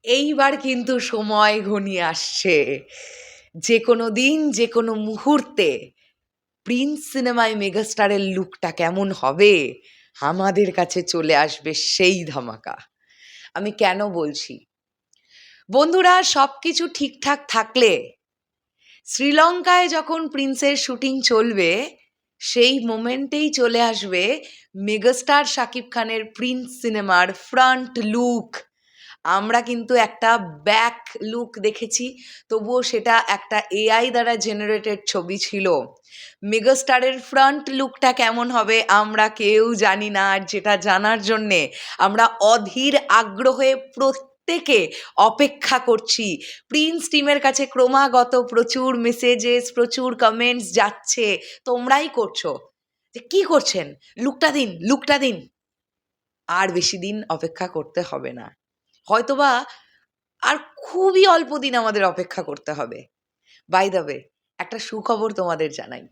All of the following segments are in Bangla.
এইবার কিন্তু সময় ঘনিয়ে আসছে, যে কোনো দিন যে কোনো মুহূর্তে প্রিন্স সিনেমায় মেগাস্টারের লুকটা কেমন হবে আমাদের কাছে চলে আসবে সেই ধামাকা। আমি কেন বলছি, বন্ধুরা, সব কিছু ঠিকঠাক থাকলে শ্রীলঙ্কায় যখন প্রিন্সের শুটিং চলবে সেই মোমেন্টেই চলে আসবে মেগাস্টার শাকিব খানের প্রিন্স সিনেমার ফ্রন্ট লুক। আমরা কিন্তু একটা ব্যাক লুক দেখেছি, তবুও সেটা একটা এআই দ্বারা জেনারেটেড ছবি ছিল। মেগাস্টারের ফ্রন্ট লুকটা কেমন হবে আমরা কেউ জানি না, আর যেটা জানার জন্যে আমরা অধীর আগ্রহে প্রত্যেকে অপেক্ষা করছি। প্রিন্স টিমের কাছে ক্রমাগত প্রচুর মেসেজেস, প্রচুর কমেন্টস যাচ্ছে, তোমরাই করছো যে কী করছেন, লুকটা দিন, লুকটা দিন। আর বেশি দিন অপেক্ষা করতে হবে না, হয়তোবা আর খুবই অল্প দিন আমাদের অপেক্ষা করতে হবে। বাই দ্য ওয়ে, একটা সুখবর তোমাদের জানাই,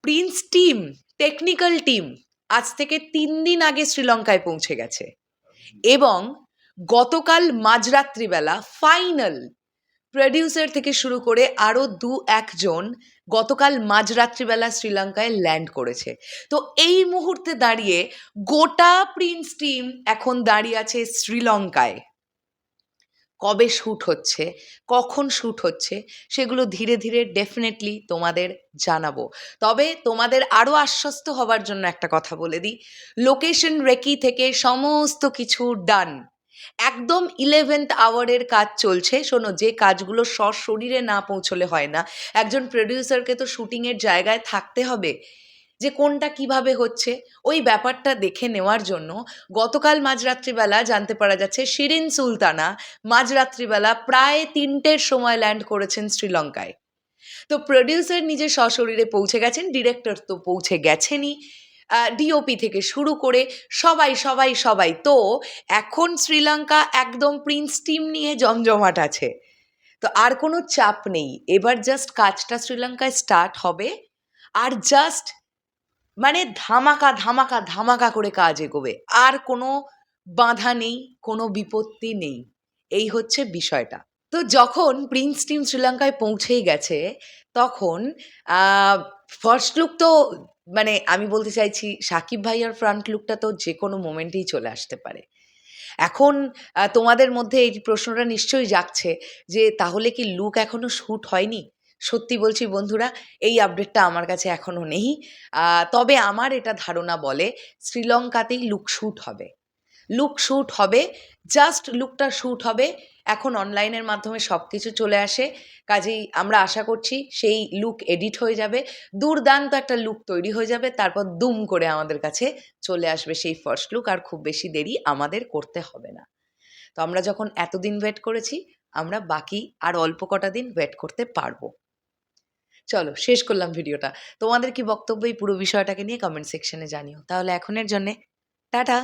প্রিন্স টিম, টেকনিক্যাল টিম আজ থেকে 3 দিন আগে শ্রীলঙ্কায় পৌঁছে গেছে এবং গতকাল মাঝরাত্রিবেলা ফাইনাল প্রডিউসার থেকে শুরু করে আরও 2-1 জন গতকাল মাঝরাত্রিবেলা শ্রীলঙ্কায় ল্যান্ড করেছে। তো এই মুহূর্তে দাঁড়িয়ে গোটা প্রিন্স টিম এখন দাঁড়িয়ে আছে শ্রীলঙ্কায়। কবে শ্যুট হচ্ছে, কখন শ্যুট হচ্ছে, সেগুলো ধীরে ধীরে ডেফিনেটলি তোমাদের জানাবো। তবে তোমাদের আরও আশ্বস্ত হবার জন্য একটা কথা বলে দিই, লোকেশন রেকি থেকে সমস্ত কিছু ডান। একদম 11th আওয়ারের কাজ চলছে। শোনো, যে কাজগুলো সশরীরে না পৌঁছলে হয় না, একজন প্রডিউসারকে তো শুটিংয়ের জায়গায় থাকতে হবে, যে কোনটা কিভাবে হচ্ছে ওই ব্যাপারটা দেখে নেওয়ার জন্য গতকাল মাঝরাত্রিবেলা জানতে পারা যাচ্ছে শিরিন সুলতানা মাঝরাত্রিবেলা প্রায় 3টের সময় ল্যান্ড করেছেন শ্রীলঙ্কায়। তো প্রডিউসার নিজে সশরীরে পৌঁছে গেছেন, ডিরেক্টর তো পৌঁছে গেছেনই, ডিওপি থেকে শুরু করে সবাই সবাই সবাই। তো এখন শ্রীলঙ্কা একদম প্রিন্স টিম নিয়ে জমজমাট আছে। তো আর কোনো চাপ নেই, এবার জাস্ট কাজটা শ্রীলঙ্কায় স্টার্ট হবে, আর জাস্ট মানে ধামাকা ধামাকা ধামাকা করে কাজ এগোবে, আর কোনো বাধা নেই, কোনো বিপত্তি নেই। এই হচ্ছে বিষয়টা। তো যখন প্রিন্স টিম শ্রীলঙ্কায় পৌঁছেই গেছে তখন ফার্স্ট লুক তো মানে আমি বলতে চাইছি সাকিব ভাইয়ার ফ্রন্ট লুকটা তো যে কোনো মোমেন্টেই চলে আসতে পারে। এখন তোমাদের মধ্যে এই প্রশ্নটা নিশ্চয়ই জাগছে যে তাহলে কি লুক এখনো শ্যুট হয়নি? সত্যি বলছি বন্ধুরা, এই আপডেটটা আমার কাছে এখনো নেই। তবে আমার এটা ধারণা বলে শ্রীলঙ্কাতেই লুক শ্যুট হবে। লুক শ্যুট হবে, জাস্ট লুকটা শ্যুট হবে। এখন অনলাইনের মাধ্যমে সব কিছু চলে আসে, কাজেই আমরা আশা করছি সেই লুক এডিট হয়ে যাবে, দুর্দান্ত একটা লুক তৈরি হয়ে যাবে, তারপর দুম করে আমাদের কাছে চলে আসবে সেই ফার্স্ট লুক। আর খুব বেশি দেরি আমাদের করতে হবে না। তো আমরা যখন এতদিন ওয়েট করেছি, আমরা বাকি আর অল্প কটা দিন ওয়েট করতে পারবো। চলো, শেষ করলাম ভিডিওটা। তোমাদের কি বক্তব্য এই পুরো বিষয়টাকে নিয়ে কমেন্ট সেকশনে জানিও। তাহলে এখনের জন্যে টাটা।